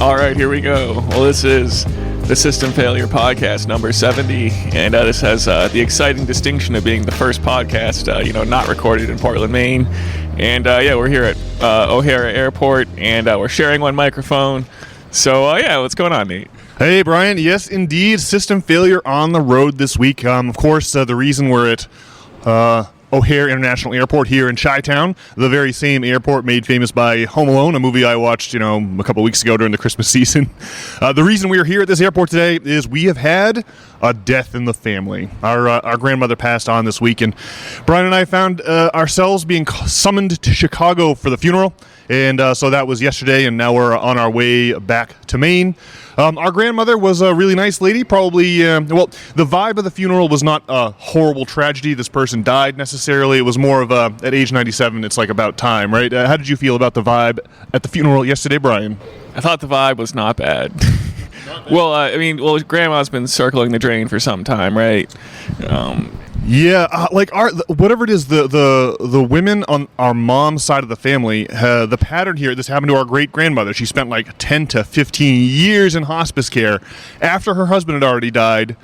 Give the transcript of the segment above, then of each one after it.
All right, here we go. Well, this is the System Failure Podcast number 70, and this has the exciting distinction of being the first podcast, not recorded in Portland, Maine. And we're here at O'Hare Airport, and we're sharing one microphone. So, what's going on, Nate? Hey, Brian. Yes, indeed. System failure on the road this week. Of course, the reason we're at O'Hare International Airport here in Chi-Town, the very same airport made famous by Home Alone, a movie I watched, a couple weeks ago during the Christmas season. The reason we are here at this airport today is we have had a death in the family. Our grandmother passed on this week, and Brian and I found ourselves being summoned to Chicago for the funeral, and so that was yesterday, and now we're on our way back to Maine. Our grandmother was a really nice lady, probably, the vibe of the funeral was not a horrible tragedy. This person died necessarily. It was more of at age 97, it's like about time, right? How did you feel about the vibe at the funeral yesterday, Brian? I thought the vibe was not bad. Well, Grandma's been circling the drain for some time, right? Whatever it is, the women on our mom's side of the family, the pattern here, this happened to our great-grandmother. She spent like 10 to 15 years in hospice care after her husband had already died,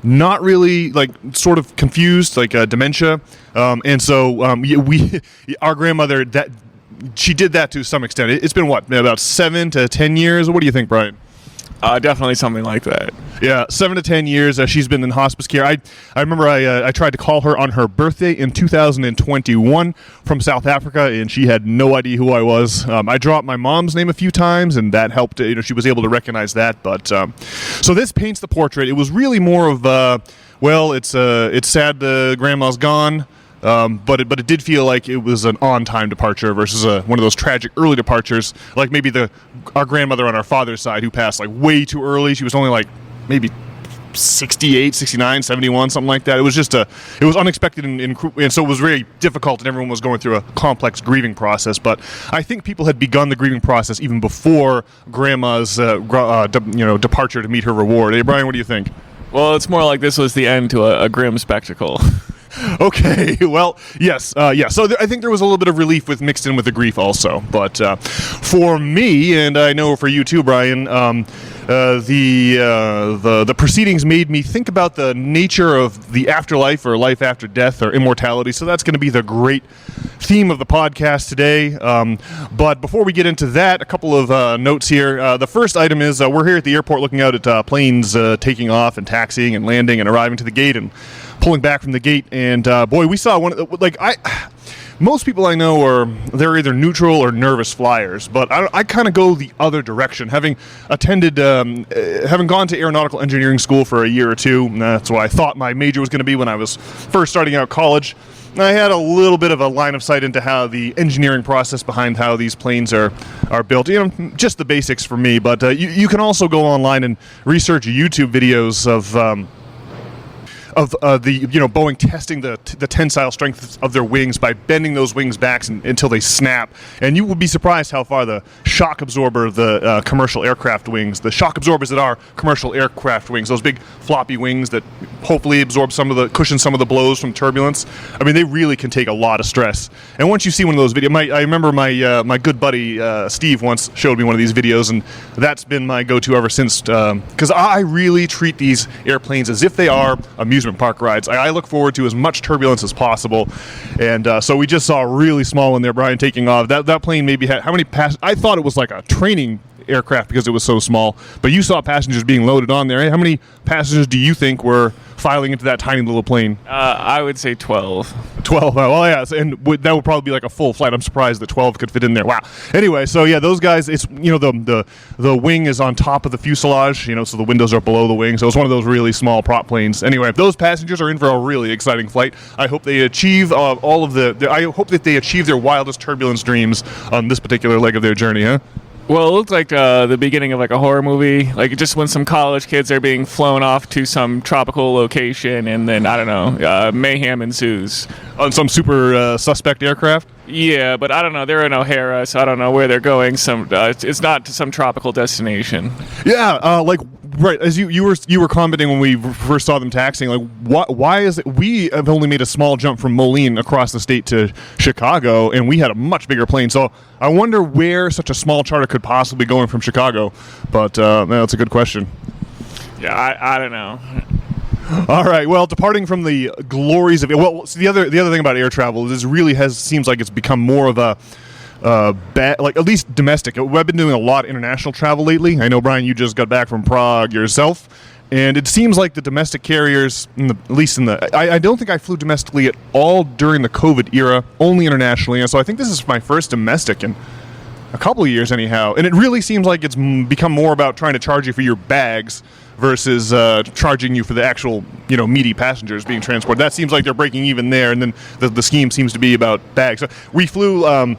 not really, sort of confused, dementia. Our grandmother, she did that to some extent. It's been, about 7 to 10 years? What do you think, Brian? Definitely something like that. Yeah, 7 to 10 years she's been in hospice care. I remember I tried to call her on her birthday in 2021 from South Africa, and she had no idea who I was. I dropped my mom's name a few times, and that helped. She was able to recognize that. But so this paints the portrait. It was really more of it's sad the grandma's gone. But it did feel like it was an on-time departure versus one of those tragic early departures, like maybe our grandmother on our father's side who passed way too early. She was only maybe 68, 69, 71, something like that. It was just it was unexpected and so it was very difficult, and everyone was going through a complex grieving process. But I think people had begun the grieving process even before Grandma's departure to meet her reward. Hey, Brian, what do you think? Well, it's more like this was the end to a grim spectacle. Okay, well, yes, So I think there was a little bit of relief mixed in with the grief also. But for me, and I know for you too, Brian, the proceedings made me think about the nature of the afterlife, or life after death, or immortality. So that's going to be the great theme of the podcast today. But before we get into that, a couple of notes here. The first item is we're here at the airport looking out at planes taking off and taxiing and landing and arriving to the gate and pulling back from the gate, and we saw one. Most people I know they're either neutral or nervous flyers, but I kind of go the other direction. Having gone to aeronautical engineering school for a year or two, and that's what I thought my major was going to be when I was first starting out college. I had a little bit of a line of sight into how the engineering process behind how these planes are built. Just the basics for me. But you can also go online and research YouTube videos of Boeing testing the tensile strength of their wings by bending those wings back until they snap. And you will be surprised how far the shock absorber of the commercial aircraft wings, the shock absorbers that are commercial aircraft wings, those big floppy wings that hopefully cushion some of the blows from turbulence. I mean, they really can take a lot of stress. And once you see one of those videos, I remember my good buddy Steve once showed me one of these videos, and that's been my go-to ever since. Because I really treat these airplanes as if they are amusement park rides. I look forward to as much turbulence as possible, and so we just saw a really small one there, Brian, taking off. That plane maybe had how many passengers? I thought it was like a training aircraft because it was so small, but you saw passengers being loaded on there. Hey, how many passengers do you think were filing into that tiny little plane? I would say 12. 12. Well, yeah, and that would probably be like a full flight. I'm surprised that 12 could fit in there. Wow. Anyway, so yeah, those guys. It's the wing is on top of the fuselage. So the windows are below the wing. So it's one of those really small prop planes. Anyway, those passengers are in for a really exciting flight. I hope they achieve I hope that they achieve their wildest turbulence dreams on this particular leg of their journey. Huh? Well, it looked like the beginning of a horror movie, just when some college kids are being flown off to some tropical location, and then, I don't know, mayhem ensues. On some super suspect aircraft? Yeah, but I don't know. They're in O'Hara, so I don't know where they're going. It's not to some tropical destination. Yeah, right, as you were commenting when we first saw them taxing, like why is it we have only made a small jump from Moline across the state to Chicago, and we had a much bigger plane. So I wonder where such a small charter could possibly go in from Chicago. But that's a good question. Yeah, I don't know. All right. Well, departing from the glories of so the other thing about air travel is seems like it's become more of a like at least domestic. I've been doing a lot of international travel lately. I know, Brian, you just got back from Prague yourself, and it seems like the domestic carriers, I don't think I flew domestically at all during the COVID era, only internationally, and so I think this is my first domestic in a couple of years anyhow. And it really seems like it's become more about trying to charge you for your bags versus charging you for the actual, meaty passengers being transported. That seems like they're breaking even there, and then the scheme seems to be about bags. So we flew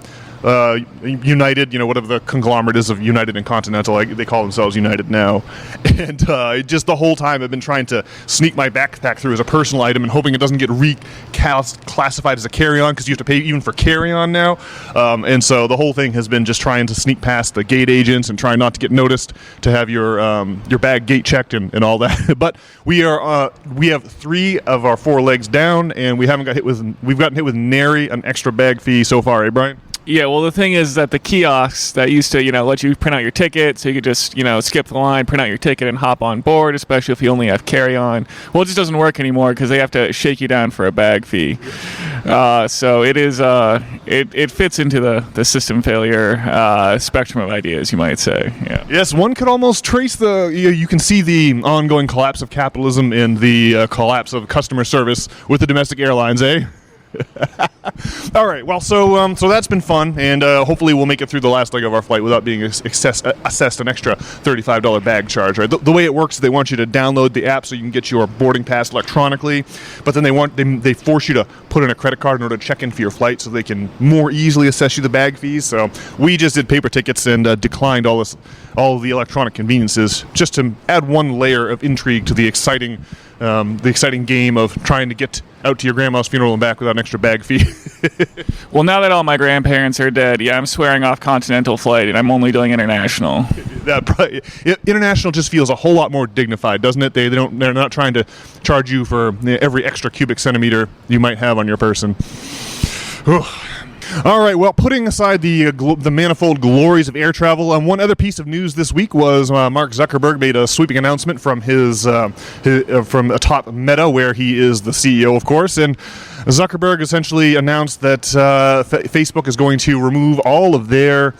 United, whatever the conglomerate is of United and Continental, they call themselves United now. And just the whole time I've been trying to sneak my backpack through as a personal item and hoping it doesn't get reclassified as a carry-on, because you have to pay even for carry-on now. And so the whole thing has been just trying to sneak past the gate agents and trying not to get noticed, to have your bag gate checked and all that. But we have 3 of our 4 legs down, and we've gotten hit with nary an extra bag fee so far, eh, Brian? Yeah, well, the thing is that the kiosks that used to, let you print out your ticket, so you could just, skip the line, print out your ticket, and hop on board, especially if you only have carry-on. Well, it just doesn't work anymore because they have to shake you down for a bag fee. So it is, it fits into the system failure spectrum of ideas, you might say. Yeah. Yes, one could almost trace you can see the ongoing collapse of capitalism and the collapse of customer service with the domestic airlines, eh? All right. Well, so that's been fun, and hopefully we'll make it through the last leg of our flight without being assessed an extra $35 bag charge. Right. The way it works is they want you to download the app so you can get your boarding pass electronically, but then they force you to put in a credit card in order to check in for your flight, so they can more easily assess you the bag fees. So we just did paper tickets and declined all of the electronic conveniences, just to add one layer of intrigue to the exciting game of trying to get out to your grandma's funeral and back without an extra bag fee. Well, now that all my grandparents are dead, yeah, I'm swearing off continental flight, and I'm only doing international. International just feels a whole lot more dignified, doesn't it? They're not trying to charge you for every extra cubic centimeter you might have on your person. All right, well, putting aside the manifold glories of air travel, one other piece of news this week was Mark Zuckerberg made a sweeping announcement from from atop Meta, where he is the CEO, of course, and Zuckerberg essentially announced that Facebook is going to remove all of their,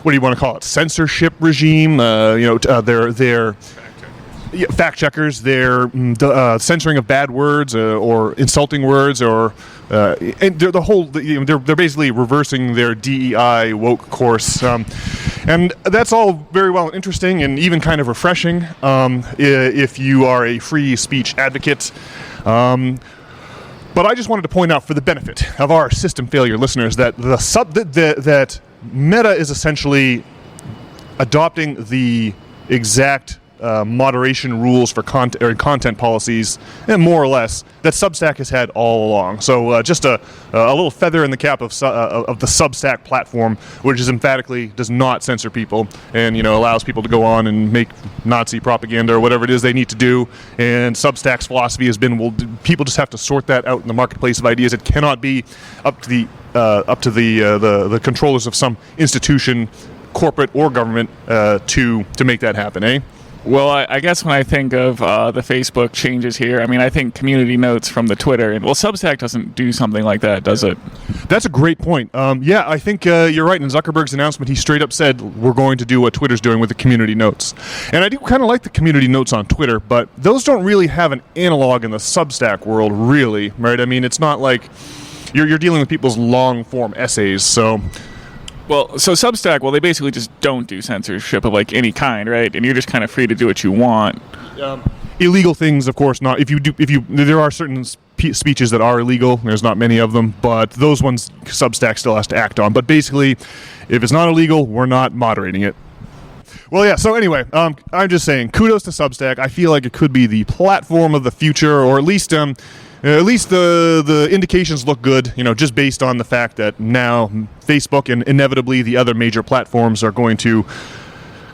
what do you want to call it, censorship regime, their fact checkers, their censoring of bad words or insulting words, or and they're basically reversing their DEI woke course, and that's all very well and interesting and even kind of refreshing if you are a free speech advocate. But I just wanted to point out, for the benefit of our system failure listeners, that that Meta is essentially adopting the exact moderation rules for content policies, and more or less, that Substack has had all along. So just a little feather in the cap of the Substack platform, which is emphatically does not censor people, and allows people to go on and make Nazi propaganda or whatever it is they need to do. And Substack's philosophy has been, well, people just have to sort that out in the marketplace of ideas. It cannot be up to the controllers of some institution, corporate or government, to make that happen, eh? Well, I guess when I think of the Facebook changes here, I think community notes from the Twitter, and Substack doesn't do something like that, does it? That's a great point. Yeah, I think you're right. In Zuckerberg's announcement, he straight up said, we're going to do what Twitter's doing with the community notes. And I do kind of like the community notes on Twitter, but those don't really have an analog in the Substack world, really, right? It's not like you're dealing with people's long-form essays, so... Well, so Substack, they basically just don't do censorship of any kind, right? And you're just kind of free to do what you want. Illegal things, of course, not. There are certain speeches that are illegal. There's not many of them, but those ones Substack still has to act on. But basically, if it's not illegal, we're not moderating it. Well, yeah, so anyway, I'm just saying, kudos to Substack. I feel like it could be the platform of the future, or at least the indications look good, just based on the fact that now Facebook and inevitably the other major platforms are going to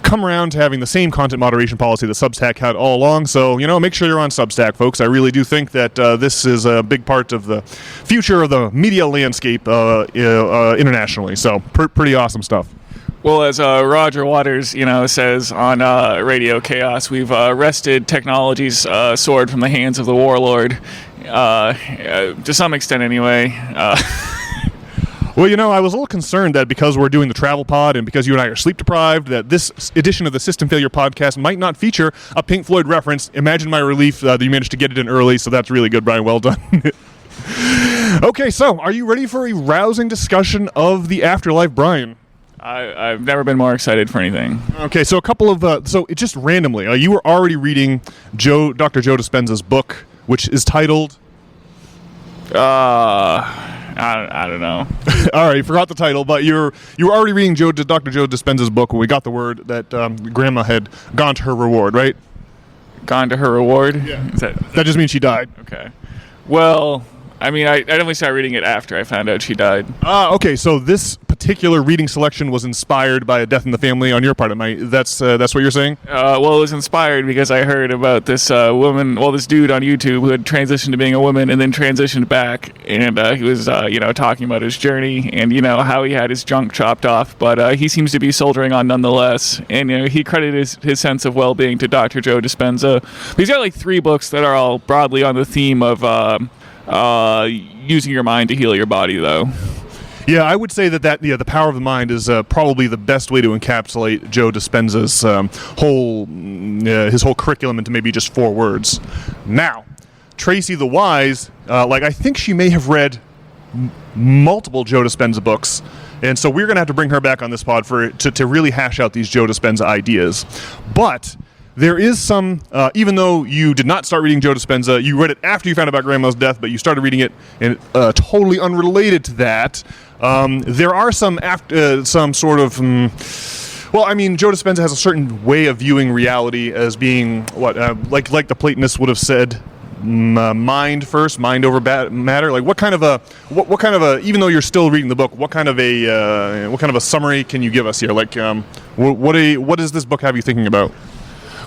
come around to having the same content moderation policy that Substack had all along. So, make sure you're on Substack, folks. I really do think that this is a big part of the future of the media landscape internationally. So, pretty awesome stuff. Well, as Roger Waters, says on Radio Chaos, we've wrested technology's sword from the hands of the warlord, to some extent anyway. Well, I was a little concerned that because we're doing the travel pod and because you and I are sleep deprived, that this edition of the System Failure Podcast might not feature a Pink Floyd reference. Imagine my relief that you managed to get it in early, so that's really good, Brian. Well done. Okay, so are you ready for a rousing discussion of the afterlife, Brian? I've never been more excited for anything. Okay, so a couple of so it just randomly, you were already reading Dr. Joe Dispenza's book, which is titled. I don't know. All right, you forgot the title, but you were already reading Dr. Joe Dispenza's book when we got the word that Grandma had gone to her reward, right? Gone to her reward? Yeah. That just means she died. Okay. Well, I mean, I only started reading it after I found out she died. Okay, so this particular reading selection was inspired by a death in the family on your part. That's what you're saying? Well, it was inspired because I heard about this this dude on YouTube who had transitioned to being a woman and then transitioned back, and he was, talking about his journey and, how he had his junk chopped off, but he seems to be soldiering on nonetheless, and, he credited his sense of well-being to Dr. Joe Dispenza. He's got, 3 books that are all broadly on the theme of using your mind to heal your body, though. Yeah, I would say that the power of the mind is probably the best way to encapsulate Joe Dispenza's whole curriculum into maybe just 4 words. Now, Tracy the Wise, I think she may have read multiple Joe Dispenza books, and so we're going to have to bring her back on this pod to really hash out these Joe Dispenza ideas. But there is some, even though you did not start reading Joe Dispenza, you read it after you found out about Grandma's death, but you started reading it, and totally unrelated to that, there are some sort of, Joe Dispenza has a certain way of viewing reality as being, like the Platonists would have said, mind first, mind over matter. Like, what kind of a, even though you're still reading the book, what kind of a summary can you give us here? Like, what does this book have you thinking about?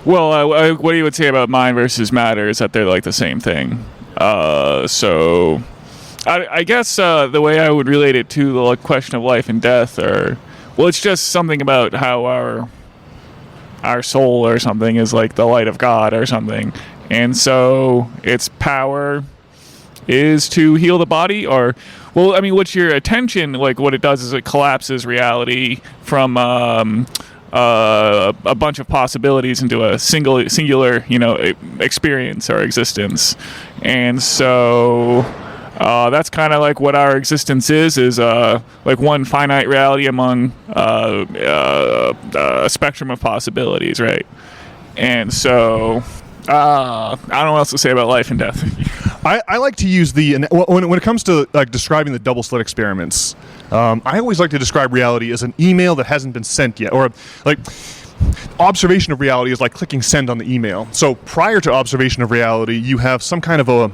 Well, what you would say about mind versus matter is that they're the same thing. So I guess the way I would relate it to the question of life and death, it's just something about how our soul or something is like the light of God or something, and so its power is to heal the body, what's your attention? What it does is it collapses reality from a bunch of possibilities into a singular, experience or existence, and so that's kind of what our existence is one finite reality among a spectrum of possibilities, right? And so I don't know what else to say about life and death. I like to use when it comes to describing the double slit experiments. I always like to describe reality as an email that hasn't been sent yet, or observation of reality is like clicking send on the email. So prior to observation of reality, you have some kind of a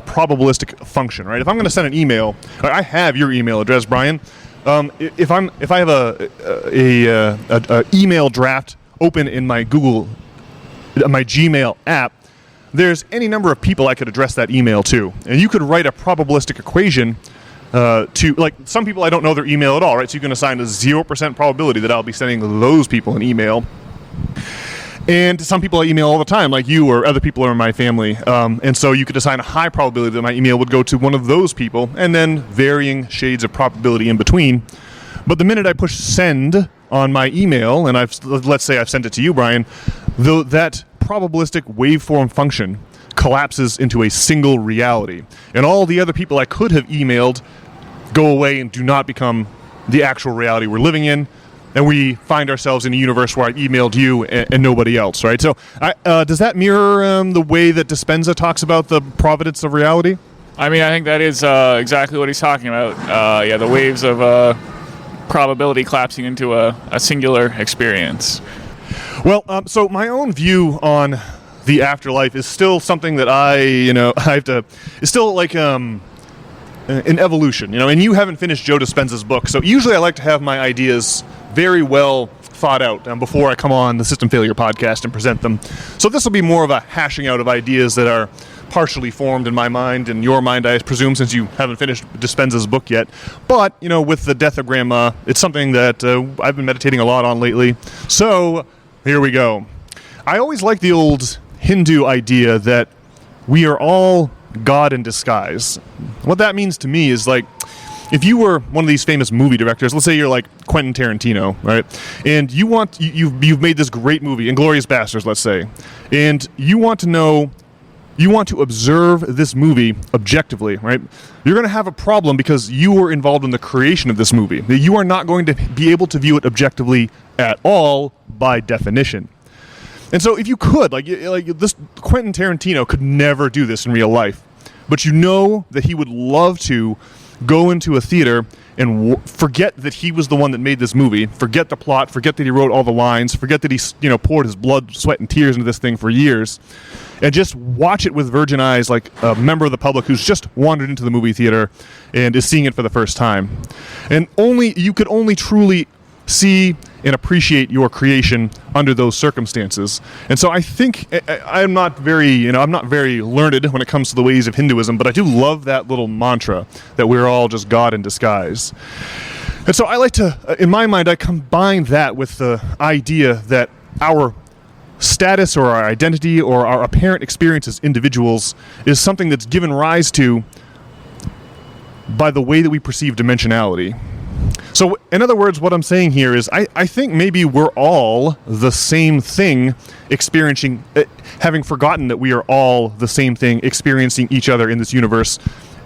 probabilistic function, right? If I'm going to send an email, I have your email address, Brian. If I have a email draft open in my Gmail app, there's any number of people I could address that email to, and you could write a probabilistic equation to, some people I don't know their email at all, right? So you can assign a 0% probability that I'll be sending those people an email. And some people I email all the time, like you or other people in my family. And so you could assign a high probability that my email would go to one of those people, and then varying shades of probability in between. But the minute I push send on my email, and let's say I've sent it to you, Brian, that probabilistic waveform function collapses into a single reality. And all the other people I could have emailed go away and do not become the actual reality we're living in. And we find ourselves in a universe where I've emailed you and nobody else, right? So does that mirror the way that Dispenza talks about the providence of reality? I mean, I think that is exactly what he's talking about. The waves of probability collapsing into a singular experience. Well, so my own view on the afterlife is still something that I have to. It's still like an evolution, and you haven't finished Joe Dispenza's book, so usually I like to have my ideas very well thought out before I come on the System Failure podcast and present them. So this will be more of a hashing out of ideas that are partially formed in my mind and your mind, I presume, since you haven't finished Dispenza's book yet. But, with the death of Grandma, it's something that I've been meditating a lot on lately. So here we go. I always like the old Hindu idea that we are all God in disguise. What that means to me is, like, if you were one of these famous movie directors, let's say you're like Quentin Tarantino, right? And you've made this great movie, Inglourious Basterds, let's say, and you want to observe this movie objectively, right? You're going to have a problem because you were involved in the creation of this movie. You are not going to be able to view it objectively at all by definition. And so if you could, like this, Quentin Tarantino could never do this in real life, but you know that he would love to go into a theater and forget that he was the one that made this movie, forget the plot, forget that he wrote all the lines, forget that he poured his blood, sweat, and tears into this thing for years, and just watch it with virgin eyes like a member of the public who's just wandered into the movie theater and is seeing it for the first time. And you could only truly see and appreciate your creation under those circumstances. And so I think I'm not very learned when it comes to the ways of Hinduism, but I do love that little mantra that we're all just God in disguise. And so I like to, in my mind, I combine that with the idea that our status or our identity or our apparent experience as individuals is something that's given rise to by the way that we perceive dimensionality. So, in other words, what I'm saying here is I think maybe we're all the same thing experiencing, having forgotten that we are all the same thing experiencing each other in this universe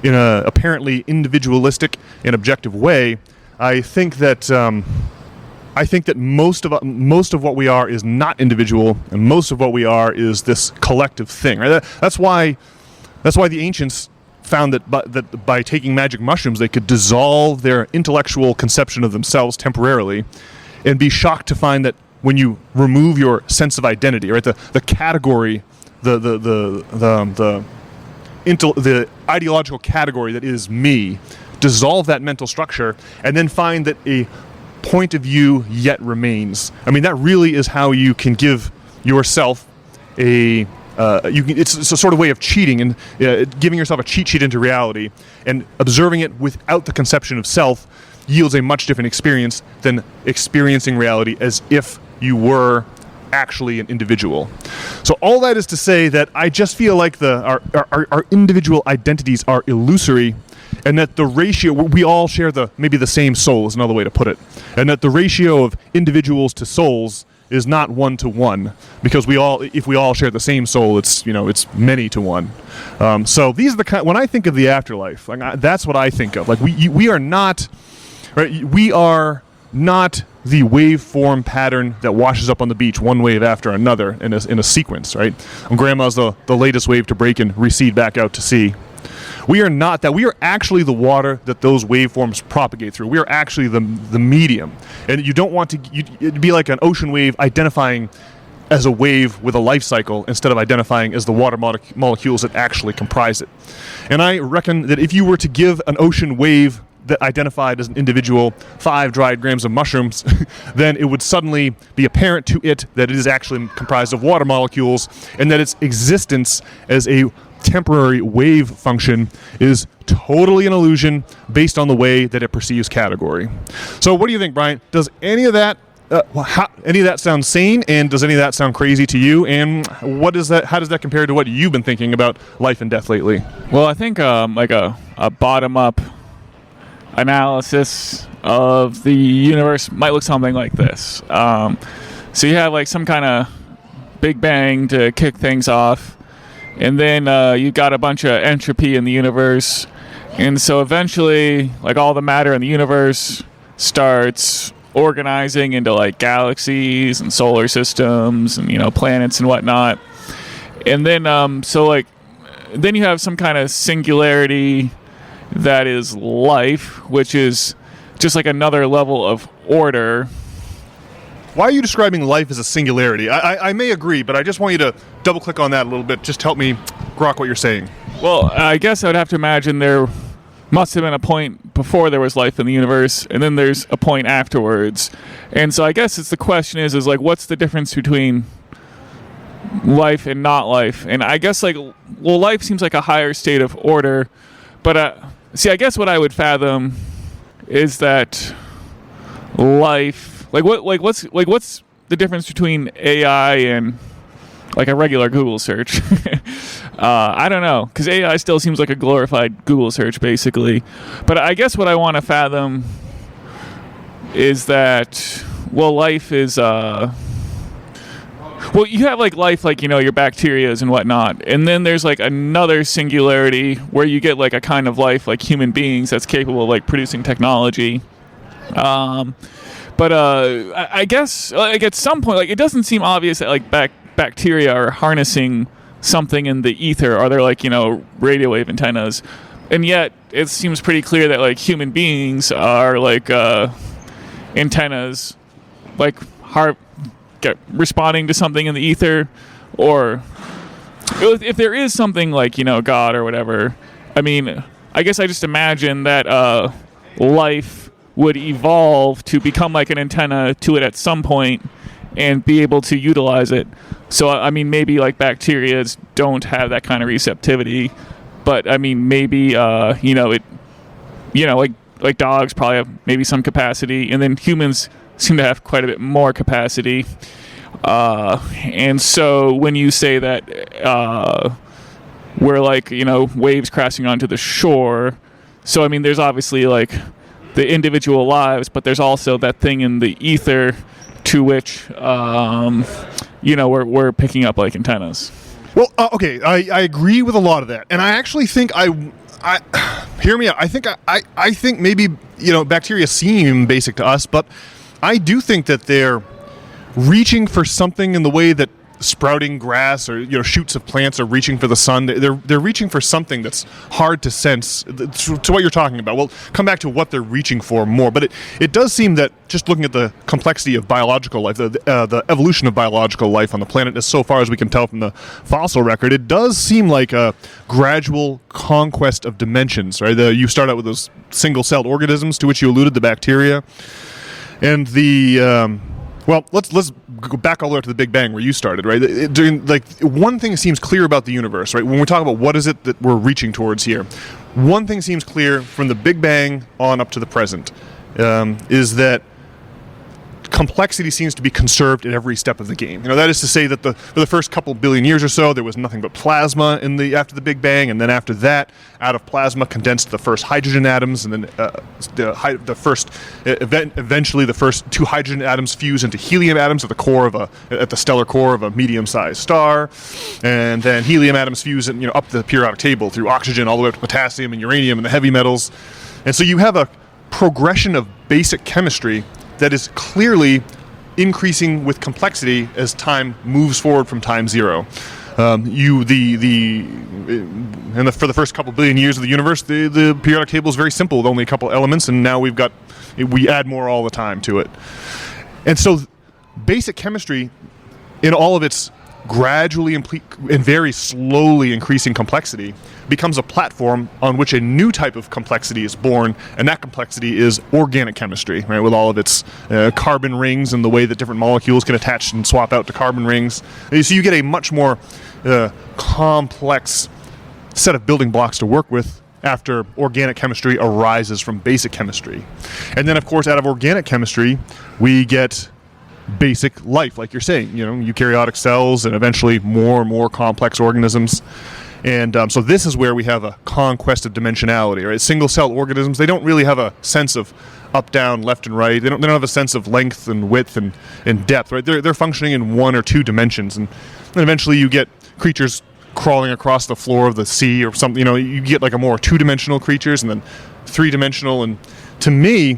in a apparently individualistic and objective way. I think that most of what we are is not individual, and most of what we are is this collective thing. Right? That's why the ancients found that by taking magic mushrooms, they could dissolve their intellectual conception of themselves temporarily, and be shocked to find that when you remove your sense of identity, right, the category, the ideological category that is me, dissolve that mental structure, and then find that a point of view yet remains. I mean, that really is how you can give yourself it's a sort of way of cheating and giving yourself a cheat sheet into reality, and observing it without the conception of self yields a much different experience than experiencing reality as if you were actually an individual. So all that is to say that I just feel like our individual identities are illusory, and that the ratio, we all share maybe the same soul is another way to put it, and that the ratio of individuals to souls is not 1-to-1, because if we all share the same soul, it's many to one. So these are the kind. When I think of the afterlife, that's what I think of. Like we are not, right? We are not the waveform pattern that washes up on the beach one wave after another in a sequence, right? Grandma's the latest wave to break and recede back out to sea. We are not that. We are actually the water that those waveforms propagate through. We are actually the medium. And you don't want to... It'd be like an ocean wave identifying as a wave with a life cycle instead of identifying as the water molecules that actually comprise it. And I reckon that if you were to give an ocean wave that identified as an individual 5 dried grams of mushrooms, then it would suddenly be apparent to it that it is actually comprised of water molecules, and that its existence as a temporary wave function is totally an illusion based on the way that it perceives category. So what do you think, Brian? Does any of that sound sane, and does any of that sound crazy to you? And how does that compare to what you've been thinking about life and death lately? Well, I think like a bottom-up analysis of the universe might look something like this. So you have like some kind of Big Bang to kick things off, and then you got a bunch of entropy in the universe, and so eventually like all the matter in the universe starts organizing into like galaxies and solar systems and planets and whatnot, and then then you have some kind of singularity that is life, which is just like another level of order. Why are you describing life as a singularity? I may agree, but I just want you to double click on that a little bit. Just help me grok what you're saying. Well, I guess I would have to imagine there must have been a point before there was life in the universe, and then there's a point afterwards. And so I guess the question is like, what's the difference between life and not life? And I guess like, well, life seems like a higher state of order, but I guess what I would fathom is that life, what's the difference between AI and like a regular Google search? I don't know, because AI still seems like a glorified Google search, basically. But I guess what I want to fathom is that, well, life is, well, you have like life, like, your bacterias and whatnot, and then there's like another singularity where you get like a kind of life like human beings that's capable of like producing technology. But I guess like at some point, like it doesn't seem obvious that like bacteria are harnessing something in the ether. Are there like radio wave antennas? And yet it seems pretty clear that like human beings are like antennas, like responding to something in the ether. Or if there is something like God or whatever, I mean, I guess I just imagine that life would evolve to become like an antenna to it at some point and be able to utilize it. So I mean, maybe like bacteria don't have that kind of receptivity, but I mean, maybe like dogs probably have maybe some capacity, and then humans seem to have quite a bit more capacity. And so when you say that we're like waves crashing onto the shore, so I mean, there's obviously like the individual lives, but there's also that thing in the ether to which we're picking up like antennas. Well, okay, I agree with a lot of that, and I actually think I hear me out. I think maybe bacteria seem basic to us, but I do think that they're reaching for something in the way that sprouting grass or shoots of plants are reaching for the sun. They're reaching for something that's hard to sense. To what you're talking about, we'll come back to what they're reaching for more. But it does seem that just looking at the complexity of biological life, the evolution of biological life on the planet, as so far as we can tell from the fossil record, it does seem like a gradual conquest of dimensions. Right? You start out with those single-celled organisms to which you alluded, the bacteria, and the well, let's go back all the way up to the Big Bang where you started, right? One thing seems clear about the universe, right? When we talk about what is it that we're reaching towards here, one thing seems clear from the Big Bang on up to the present, is that complexity seems to be conserved at every step of the game. That is to say that for the first couple billion years or so, there was nothing but plasma after the Big Bang, and then after that, out of plasma condensed the first hydrogen atoms, and then eventually the first two hydrogen atoms fuse into helium atoms at the stellar core of a medium-sized star, and then helium atoms fuse up the periodic table through oxygen all the way up to potassium and uranium and the heavy metals, and so you have a progression of basic chemistry that is clearly increasing with complexity as time moves forward from time zero. For the first couple billion years of the universe, the periodic table is very simple with only a couple elements, and now we add more all the time to it. And so basic chemistry, in all of its gradually and very slowly increasing complexity, becomes a platform on which a new type of complexity is born, and that complexity is organic chemistry, right? With all of its carbon rings and the way that different molecules can attach and swap out to carbon rings. So you get a much more complex set of building blocks to work with after organic chemistry arises from basic chemistry. And then, of course, out of organic chemistry, we get basic life, like you're saying, eukaryotic cells, and eventually more and more complex organisms. And so this is where we have a conquest of dimensionality, right? Single-cell organisms, they don't really have a sense of up, down, left, and right. They don't have a sense of length and width and depth, right? They're functioning in one or two dimensions. And then eventually you get creatures crawling across the floor of the sea or something. You get like a more two-dimensional creatures and then three-dimensional. And to me,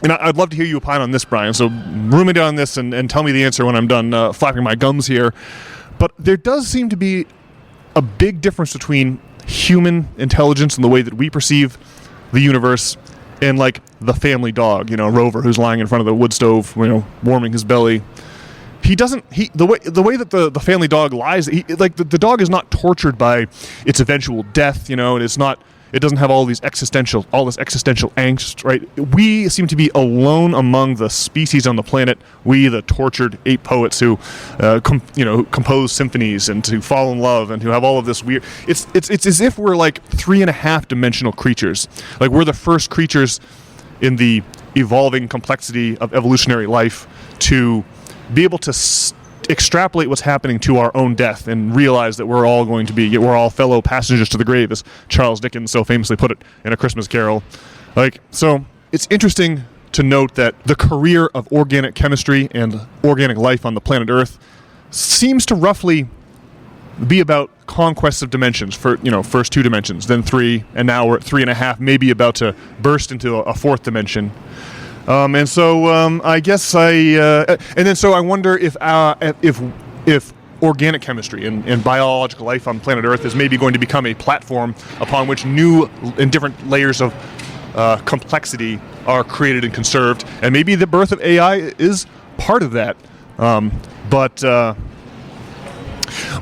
and I'd love to hear you opine on this, Brian, so ruminate on this and tell me the answer when I'm done flapping my gums here. But there does seem to be a big difference between human intelligence and the way that we perceive the universe and like the family dog, Rover, who's lying in front of the wood stove, warming his belly. The way that the family dog lies, the dog is not tortured by its eventual death, and it's not It doesn't have all this existential angst, right? We seem to be alone among the species on the planet. We, the tortured ape poets who, compose symphonies and to fall in love and who have all of this weird. It's as if we're like 3.5 dimensional creatures. Like we're the first creatures in the evolving complexity of evolutionary life to be able to extrapolate what's happening to our own death and realize that we're all fellow passengers to the grave, as Charles Dickens so famously put it in A Christmas Carol. So it's interesting to note that the career of organic chemistry and organic life on the planet Earth seems to roughly be about conquests of dimensions. First 2 dimensions, then 3, and now we're at 3.5, maybe about to burst into a 4th dimension. I wonder if organic chemistry and biological life on planet Earth is maybe going to become a platform upon which new and different layers of complexity are created and conserved, and maybe the birth of AI is part of that.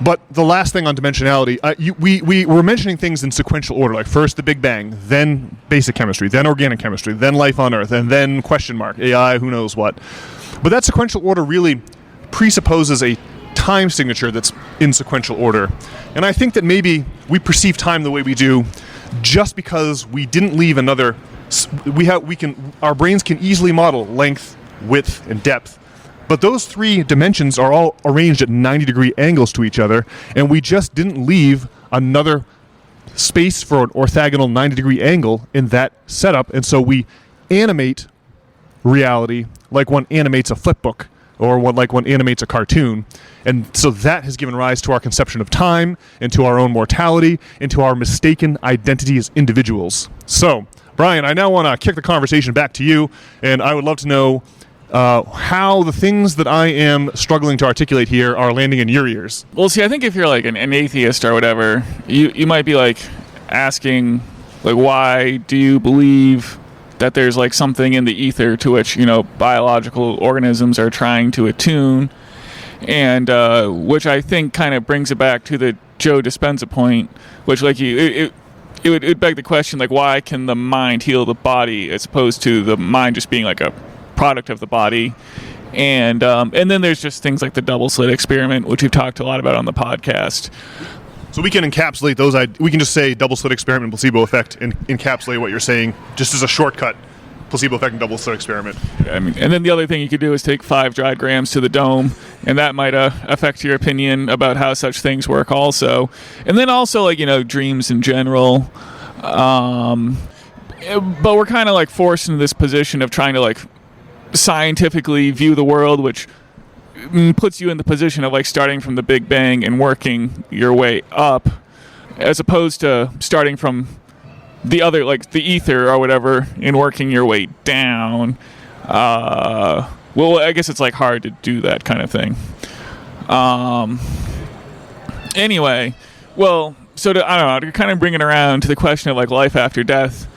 But the last thing on dimensionality, we were mentioning things in sequential order, like first the Big Bang, then basic chemistry, then organic chemistry, then life on Earth, and then AI, who knows what. But that sequential order really presupposes a time signature that's in sequential order. And I think that maybe we perceive time the way we do just because we didn't leave another. Our brains can easily model length, width, and depth. But those 3 dimensions are all arranged at 90-degree angles to each other, and we just didn't leave another space for an orthogonal 90-degree angle in that setup, and so we animate reality like one animates a flipbook or like one animates a cartoon. And so that has given rise to our conception of time and to our own mortality and to our mistaken identity as individuals. So, Brian, I now want to kick the conversation back to you, and I would love to know how the things that I am struggling to articulate here are landing in your ears. Well, see, I think if you're like an atheist or whatever, you might be like asking, like, why do you believe that there's like something in the ether to which, biological organisms are trying to attune, and which I think kind of brings it back to the Joe Dispenza point, which like it would beg the question, like, why can the mind heal the body as opposed to the mind just being like a product of the body? And then there's just things like the double slit experiment, which we've talked a lot about on the podcast. So we can encapsulate those. We can just say double slit experiment and placebo effect and encapsulate what you're saying just as a shortcut. Placebo effect and double slit experiment. And then the other thing you could do is take 5 dried grams to the dome, and that might affect your opinion about how such things work also. And then also, like, dreams in general. But we're kind of like forced into this position of trying to like scientifically view the world, which puts you in the position of like starting from the Big Bang and working your way up, as opposed to starting from the other, like the ether or whatever, and working your way down. Well, I guess it's like hard to do that kind of thing. Anyway, well, so to kind of bring it around to the question of like life after death.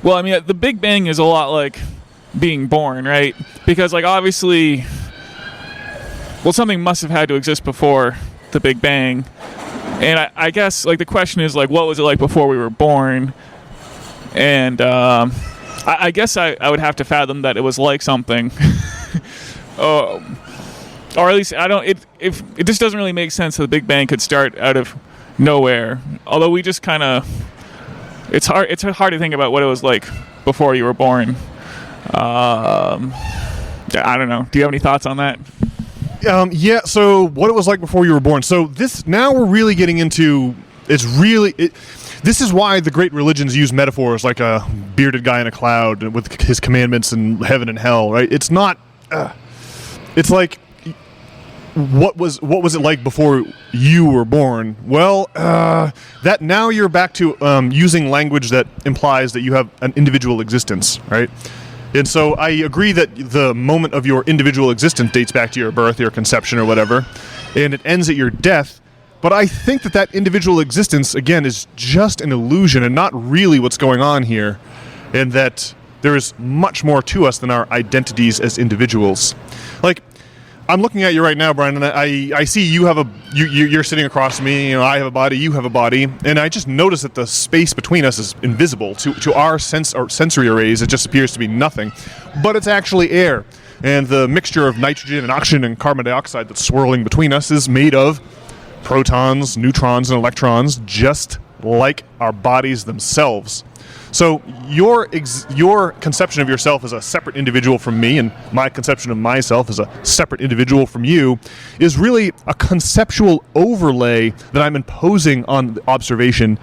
Well, I mean, the Big Bang is a lot like being born, right? Because like obviously, well, something must have had to exist before the Big Bang, and I guess like the question is like, what was it like before we were born? And I guess I would have to fathom that it was like something, or at least I don't. If it just doesn't really make sense that the Big Bang could start out of nowhere. Although we just kind of, it's hard to think about what it was like before you were born. I don't know. Do you have any thoughts on that? Yeah. So what it was like before you were born. So now we're really getting into. This is why the great religions use metaphors like a bearded guy in a cloud with his commandments and heaven and hell. Right? It's not. It's like. What was it like before you were born? Well, that now you're back to using language that implies that you have an individual existence, right? And so I agree that the moment of your individual existence dates back to your birth, your conception, or whatever, and it ends at your death. But I think that individual existence, again, is just an illusion and not really what's going on here, and that there is much more to us than our identities as individuals. Like, I'm looking at you right now, Brian, and I see you're sitting across from me. I have a body, you have a body, and I just notice that the space between us is invisible to our sensory arrays. It just appears to be nothing, but it's actually air, and the mixture of nitrogen and oxygen and carbon dioxide that's swirling between us is made of protons, neutrons, and electrons, just like our bodies themselves. So your conception of yourself as a separate individual from me, and my conception of myself as a separate individual from you, is really a conceptual overlay that I'm imposing on the observation,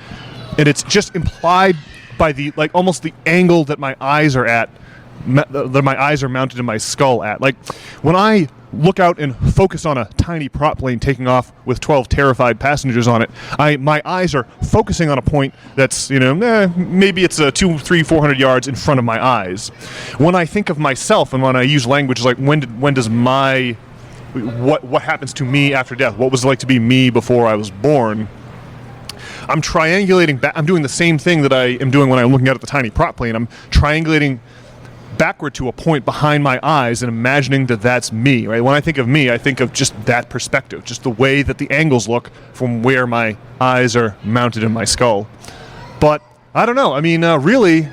and it's just implied by almost the angle that my eyes are at, that my eyes are mounted in my skull at. Like when I look out and focus on a tiny prop plane taking off with 12 terrified passengers on it, my eyes are focusing on a point that's, maybe it's 200, 300, 400 yards in front of my eyes. When I think of myself and when I use language like what happens to me after death, what was it like to be me before I was born, I'm triangulating back. I'm doing the same thing that I am doing when I'm looking out at the tiny prop plane. I'm triangulating backward to a point behind my eyes and imagining that that's me, right? When I think of me, I think of just that perspective, just the way that the angles look from where my eyes are mounted in my skull. But I don't know. I mean, really,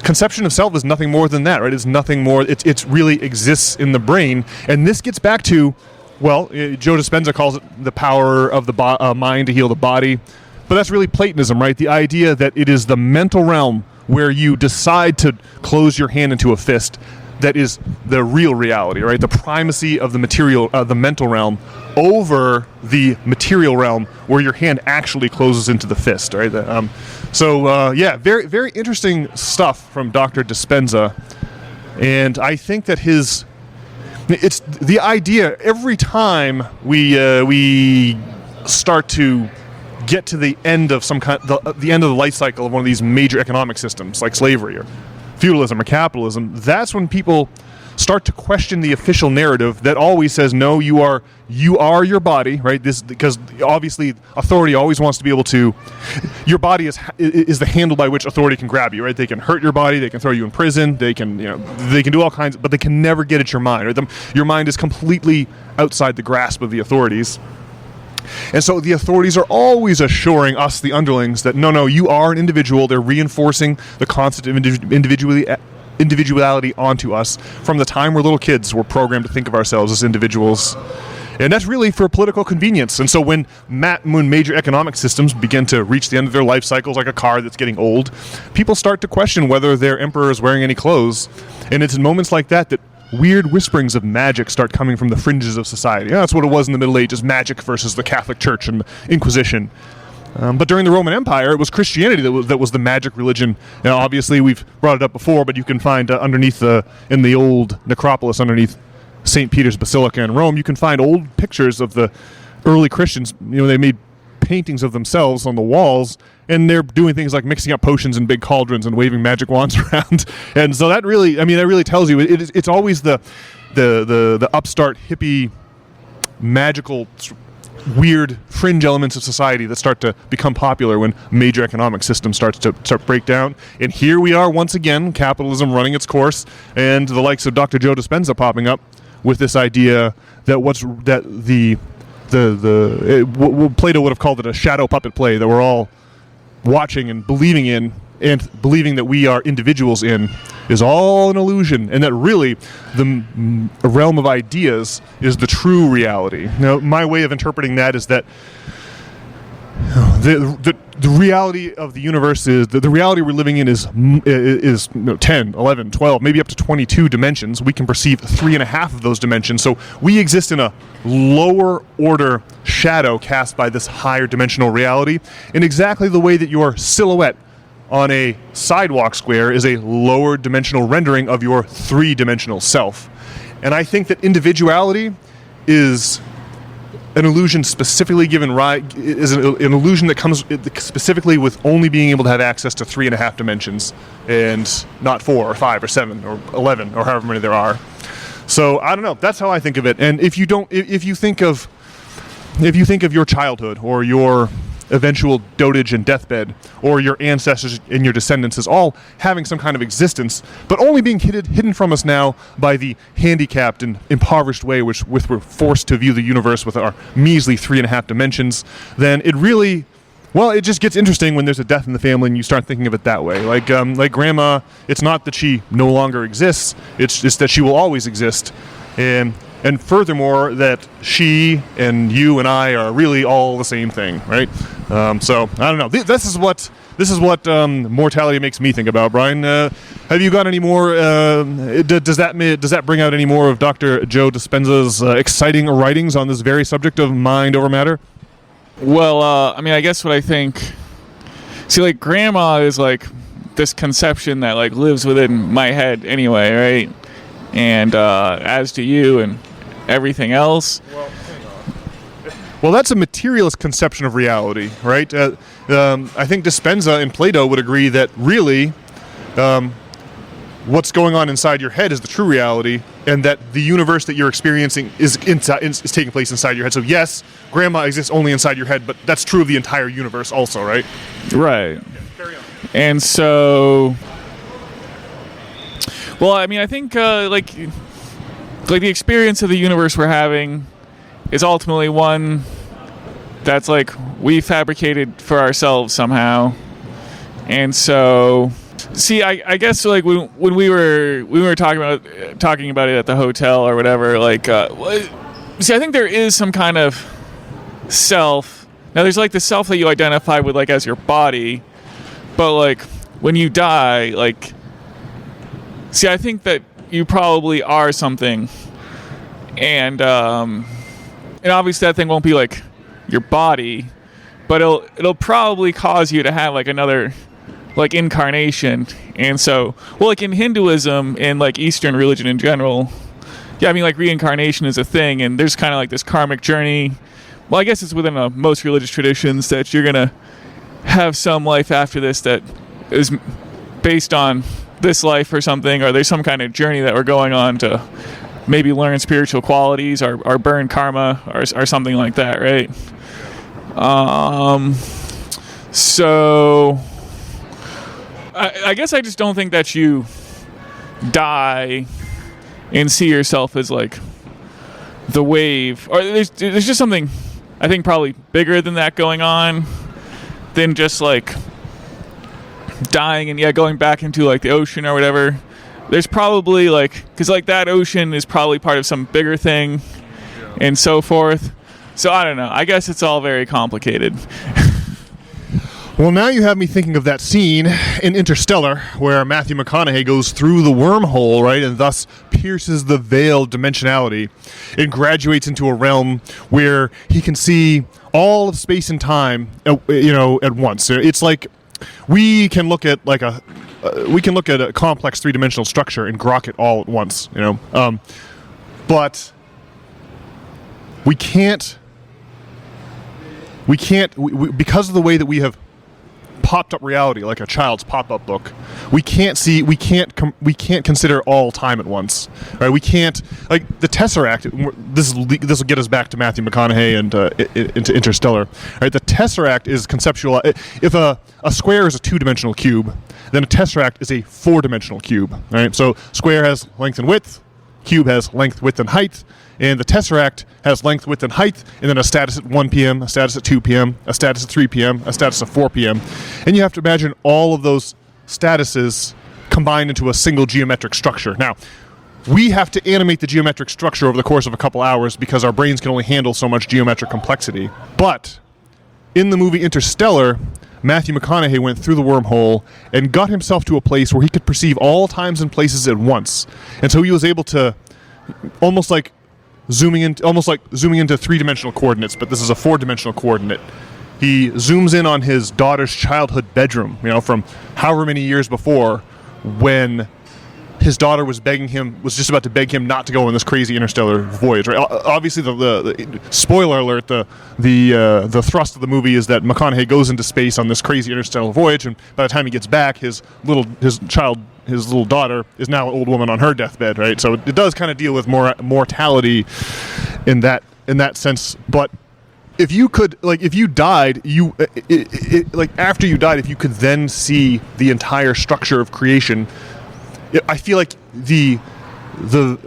conception of self is nothing more than that, right? It's nothing more. It really exists in the brain. And this gets back to, Joe Dispenza calls it the power of the mind to heal the body. But that's really Platonism, right? The idea that it is the mental realm where you decide to close your hand into a fist that is the real reality, right? The primacy of the mental realm over the material realm where your hand actually closes into the fist, right? Very, very interesting stuff from Dr. Dispenza. And I think that it's the idea every time we start to get to the end of the end of the life cycle of one of these major economic systems like slavery or feudalism or capitalism, that's when people start to question the official narrative that always says, no, you are your body, right? This, because obviously authority always wants to be able to, your body is the handle by which authority can grab you, right? They can hurt your body, they can throw you in prison, they can do all kinds, but they can never get at your mind, right? Your mind is completely outside the grasp of the authorities. And so the authorities are always assuring us, the underlings, that no, you are an individual. They're reinforcing the concept of individuality onto us. From the time we're little kids, we're programmed to think of ourselves as individuals. And that's really for political convenience. And so when major economic systems begin to reach the end of their life cycles, like a car that's getting old, people start to question whether their emperor is wearing any clothes. And it's in moments like that weird whisperings of magic start coming from the fringes of society. That's what it was in the Middle Ages, magic versus the Catholic Church and the Inquisition. But during the Roman Empire, it was Christianity that was the magic religion. Now, obviously, we've brought it up before, but you can find in the old necropolis underneath St. Peter's Basilica in Rome, you can find old pictures of the early Christians. They made paintings of themselves on the walls, and they're doing things like mixing up potions in big cauldrons and waving magic wands around. And so that really tells you it's always the upstart hippie magical weird fringe elements of society that start to become popular when major economic systems start to break down. And here we are once again, capitalism running its course, and the likes of Dr. Joe Dispenza popping up with this idea that what Plato would have called it a shadow puppet play that we're all watching and believing in, and believing that we are individuals in, is all an illusion, and that really the realm of ideas is the true reality. Now, my way of interpreting that is that the reality of the universe is the reality we're living in is 10, 11, 12, maybe up to 22 dimensions. We can perceive 3.5 of those dimensions. So we exist in a lower order shadow cast by this higher dimensional reality, in exactly the way that your silhouette on a sidewalk square is a lower dimensional rendering of your 3-dimensional self. And I think that individuality is an illusion specifically is an illusion that comes specifically with only being able to have access to 3.5 dimensions, and not 4 or 5 or 7 or 11 or however many there are. So I don't know. That's how I think of it. And if you think of your childhood or your eventual dotage and deathbed, or your ancestors and your descendants as all having some kind of existence, but only being hidden from us now by the handicapped and impoverished way which we're forced to view the universe with our measly 3.5 dimensions, then it really, well, it just gets interesting when there's a death in the family and you start thinking of it that way. Like Grandma, it's not that she no longer exists, it's just that she will always exist. And furthermore, that she and you and I are really all the same thing, right? So I don't know. This is what mortality makes me think about. Brian, have you got any more? Does that bring out any more of Dr. Joe Dispenza's exciting writings on this very subject of mind over matter? Well, I mean, I guess what I think. See, like, Grandma is like this conception that like lives within my head anyway, right? And as do you and everything else. Well, that's a materialist conception of reality, right? I think Dispenza and Plato would agree that really what's going on inside your head is the true reality, and that the universe that you're experiencing is taking place inside your head. So yes, Grandma exists only inside your head, but that's true of the entire universe also, right? Right. Yeah, carry on. And so, well, I mean, I think like the experience of the universe we're having is ultimately one that's like we fabricated for ourselves somehow. And so, see, I guess like when we were talking about it at the hotel or whatever, like see, I think there is some kind of self. Now there's like the self that you identify with like as your body, but like when you die, like, see, I think that you probably are something, and obviously that thing won't be like your body, but it'll probably cause you to have like another like incarnation. And so, well, like in Hinduism and like Eastern religion in general, yeah, I mean, like reincarnation is a thing, and there's kind of like this karmic journey. Well, I guess it's within most religious traditions that you're gonna have some life after this that is based on this life or something, or there's some kind of journey that we're going on to maybe learn spiritual qualities or burn karma or something like that, right? So I guess I just don't think that you die and see yourself as like the wave, or there's just something I think probably bigger than that going on than just like dying and going back into like the ocean or whatever. There's probably like, because like that ocean is probably part of some bigger thing and so forth. So I don't know, I guess it's all very complicated. Well, now you have me thinking of that scene in Interstellar where Matthew McConaughey goes through the wormhole, right, and thus pierces the veil of dimensionality and graduates into a realm where he can see all of space and time, at once. It's like we can look at like a complex three-dimensional structure and grok it all at once, but we can't because of the way that we have popped up reality like a child's pop-up book. We can't consider all time at once, right? We can't, like the Tesseract. This will get us back to Matthew McConaughey and into Interstellar, right? The Tesseract is conceptual. If a square is a two-dimensional cube, then a Tesseract is a four-dimensional cube, right? So square has length and width, cube has length, width, and height, and the Tesseract has length, width, and height, and then a status at 1 p.m., a status at 2 p.m., a status at 3 p.m., a status at 4 p.m. And you have to imagine all of those statuses combined into a single geometric structure. Now, we have to animate the geometric structure over the course of a couple hours because our brains can only handle so much geometric complexity. But in the movie Interstellar, Matthew McConaughey went through the wormhole and got himself to a place where he could perceive all times and places at once. And so he was able to almost like zooming into three-dimensional coordinates, but this is a four-dimensional coordinate. He zooms in on his daughter's childhood bedroom, from however many years before, when his daughter was just about to beg him not to go on this crazy interstellar voyage. Right? Obviously, the spoiler alert: the thrust of the movie is that McConaughey goes into space on this crazy interstellar voyage, and by the time he gets back, his little daughter is now an old woman on her deathbed. Right, so it does kind of deal with mortality in that sense, but if you could, like, if you died, like after you died, if you could then see the entire structure of creation, I feel like I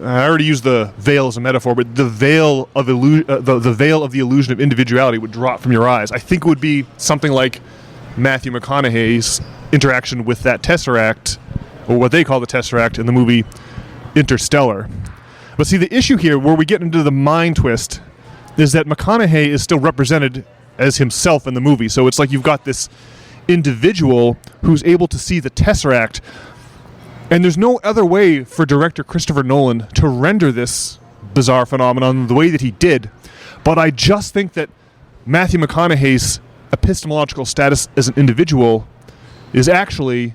already used the veil as a metaphor, but the veil of the veil of the illusion of individuality would drop from your eyes. I think it would be something like Matthew McConaughey's interaction with that Tesseract, or what they call the Tesseract in the movie Interstellar. But see, the issue here, where we get into the mind twist, is that McConaughey is still represented as himself in the movie. So it's like you've got this individual who's able to see the Tesseract, and there's no other way for director Christopher Nolan to render this bizarre phenomenon the way that he did. But I just think that Matthew McConaughey's epistemological status as an individual is actually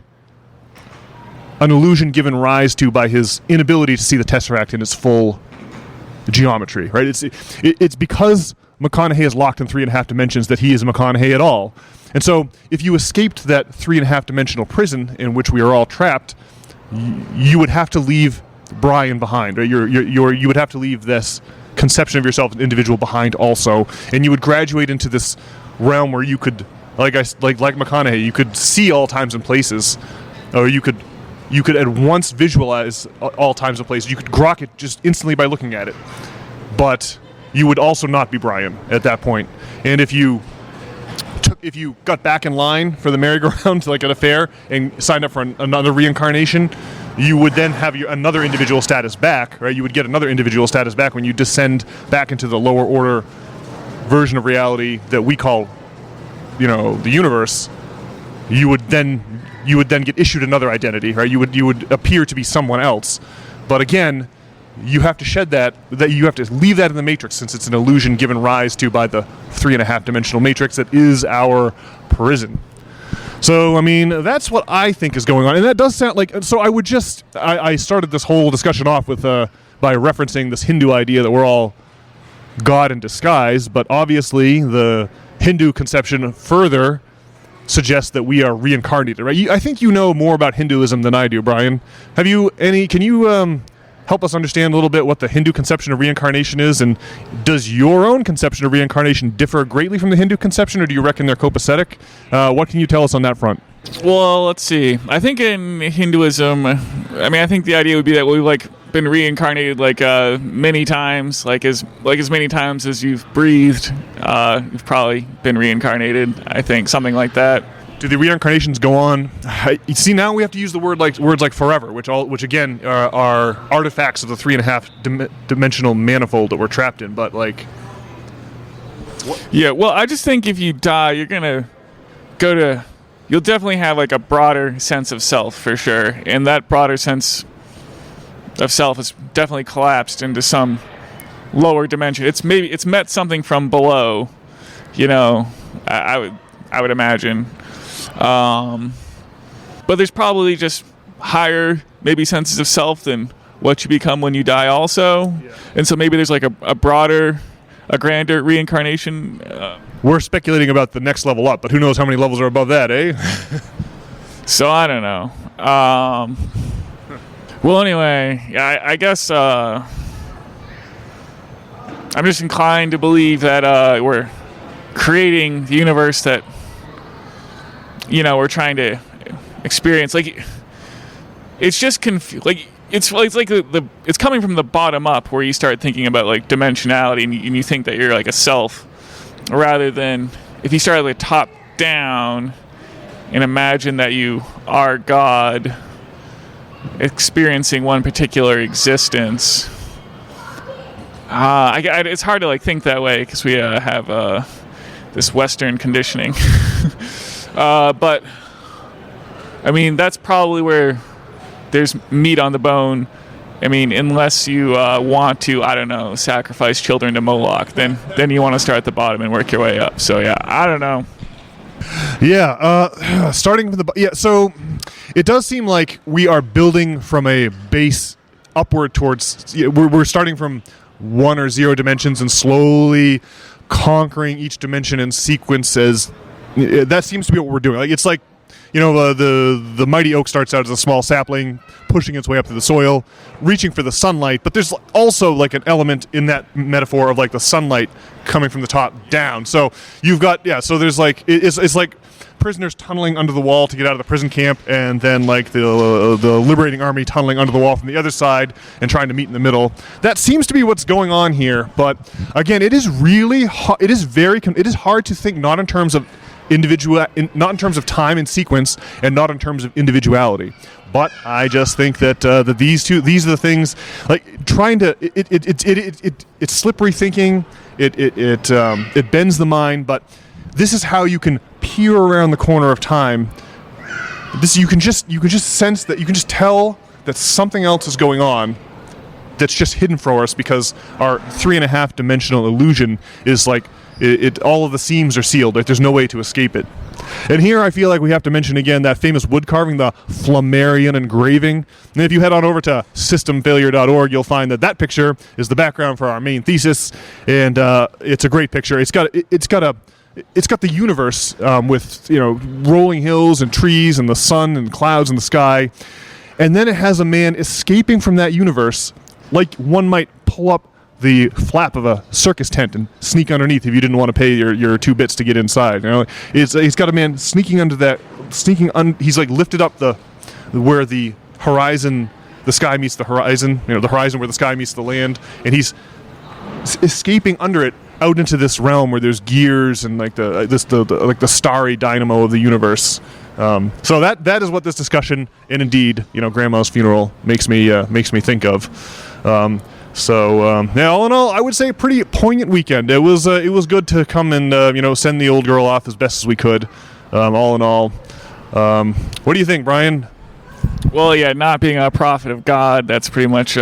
an illusion given rise to by his inability to see the Tesseract in its full geometry, right? It's because McConaughey is locked in 3.5 dimensions that he is McConaughey at all. And so if you escaped that 3.5 dimensional prison in which we are all trapped, you would have to leave Brian behind, right? You would have to leave this conception of yourself as an individual behind also, and you would graduate into this realm where you could, like McConaughey, you could see all times and places, or you could at once visualize all times and places. You could grok it just instantly by looking at it, but you would also not be Brian at that point. And if you got back in line for the merry-go-round, like at a fair, and signed up for another reincarnation, you would then have another individual status back, right? You would get another individual status back when you descend back into the lower order version of reality that we call, the universe. You would then get issued another identity, right? You would appear to be someone else. But again, you have to shed that you have to leave that in the matrix, since it's an illusion given rise to by the 3.5 dimensional matrix that is our prison. So, I mean, that's what I think is going on. And that does sound like, so I started this whole discussion off with, by referencing this Hindu idea that we're all God in disguise, but obviously the Hindu conception further suggests that we are reincarnated, right? I think you know more about Hinduism than I do, Brian. Can you help us understand a little bit what the Hindu conception of reincarnation is, and does your own conception of reincarnation differ greatly from the Hindu conception, or do you reckon they're copacetic? What can you tell us on that front? Well, let's see. I think in Hinduism, I think the idea would be that we've been reincarnated many times, as many times as you've breathed. You've probably been reincarnated. I think something like that. Do the reincarnations go on? See, now we have to use the words like forever, which again are artifacts of the 3.5 dimensional manifold that we're trapped in. But what? Yeah, well, I just think if you die, you're gonna you'll definitely have a broader sense of self for sure, and that broader sense of self is definitely collapsed into some lower dimension. It's met something from below, I would imagine. But there's probably just higher maybe senses of self than what you become when you die also. Yeah. And so maybe there's a grander reincarnation. We're speculating about the next level up, but who knows how many levels are above that, eh? So I don't know. Well, anyway, I guess I'm just inclined to believe that we're creating the universe that we're trying to experience. It's just it's coming from the bottom up, where you start thinking about dimensionality, and you think that you're a self, rather than if you start at the top down and imagine that you are God experiencing one particular existence. It's hard to think that way because we have this Western conditioning. But that's probably where there's meat on the bone. Unless you want to, I don't know, sacrifice children to Moloch, then you want to start at the bottom and work your way up. So yeah, I don't know. Yeah, starting from so it does seem like we are building from a base upward towards. We're starting from 1 or 0 dimensions and slowly conquering each dimension in sequence. That seems to be what we're doing. It's like the mighty oak starts out as a small sapling, pushing its way up to the soil, reaching for the sunlight. But there's also like an element in that metaphor of like the sunlight coming from the top down. So you've got so there's like it's like prisoners tunneling under the wall to get out of the prison camp, and then like the liberating army tunneling under the wall from the other side and trying to meet in the middle. That seems to be what's going on here. But again, it is really it is hard to think not in terms of not in terms of time and sequence, and not in terms of individuality. But I just think that these are the things, like trying to it's slippery thinking. It bends the mind, but this is how you can peer around the corner of time. You can just sense that, you can just tell that something else is going on that's just hidden for us, because our 3.5 dimensional illusion is like all of the seams are sealed. Like there's no way to escape it. And here I feel like we have to mention again that famous wood carving, the Flammarion engraving. And if you head on over to systemfailure.org, you'll find that picture is the background for our main thesis, and it's a great picture. It's got the universe with rolling hills and trees and the sun and clouds in the sky, and then it has a man escaping from that universe, like one might pull up the flap of a circus tent and sneak underneath if you didn't want to pay your 2 bits to get inside. He's got a man sneaking under that, he's like lifted up where the horizon, the sky meets the horizon, the horizon where the sky meets the land, and he's escaping under it out into this realm where there's gears and like the starry dynamo of the universe. So that is what this discussion, and indeed Grandma's funeral, makes me think of. All in all, I would say a pretty poignant weekend. It was good to come and send the old girl off as best as we could. All in all, what do you think, Brian? Well, yeah, not being a prophet of God, that's pretty much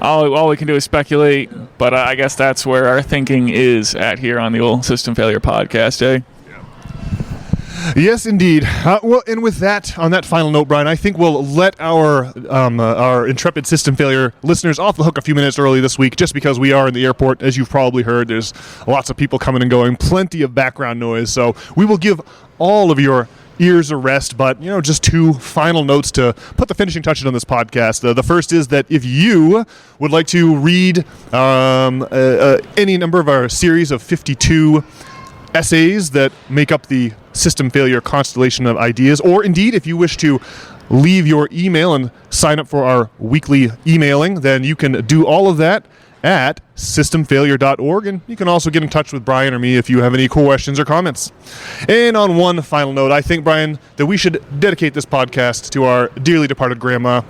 all we can do is speculate. But I guess that's where our thinking is at here on the old System Failure podcast, eh? Yes, indeed. Well, and with that, on that final note, Brian, I think we'll let our intrepid System Failure listeners off the hook a few minutes early this week, just because we are in the airport. As you've probably heard, there's lots of people coming and going, plenty of background noise. So we will give all of your ears a rest, but just 2 final notes to put the finishing touches on this podcast. The first is that if you would like to read any number of our series of 52 essays that make up the System Failure constellation of ideas, or indeed if you wish to leave your email and sign up for our weekly emailing, then you can do all of that at systemfailure.org, and you can also get in touch with Brian or me if you have any questions or comments. And on one final note, I think, Brian, that we should dedicate this podcast to our dearly departed grandma.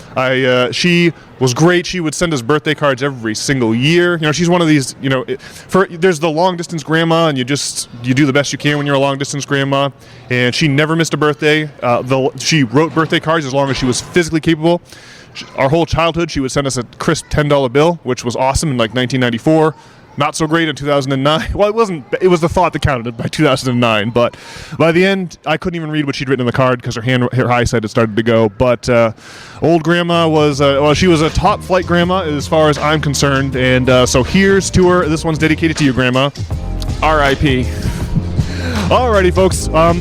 She was great. She would send us birthday cards every single year. She's one of these, there's the long distance grandma, and you do the best you can when you're a long distance grandma, and she never missed a birthday. She wrote birthday cards as long as she was physically capable. Our whole childhood, she would send us a crisp $10 bill, which was awesome in like 1994. Not so great in 2009. Well, it wasn't. It was the thought that counted by 2009. But by the end, I couldn't even read what she'd written in the card because her eyesight had started to go. But old grandma was, she was a top flight grandma as far as I'm concerned. And so here's to her. This one's dedicated to you, Grandma. R.I.P. Alrighty, folks. On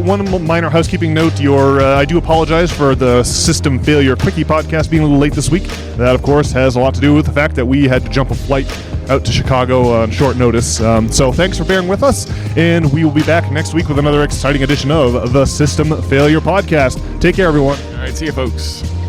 one minor housekeeping note, I do apologize for the System Failure Quickie podcast being a little late this week. That, of course, has a lot to do with the fact that we had to jump a flight out to Chicago on short notice. So thanks for bearing with us, and we will be back next week with another exciting edition of the System Failure podcast. Take care, everyone. All right, see you, folks.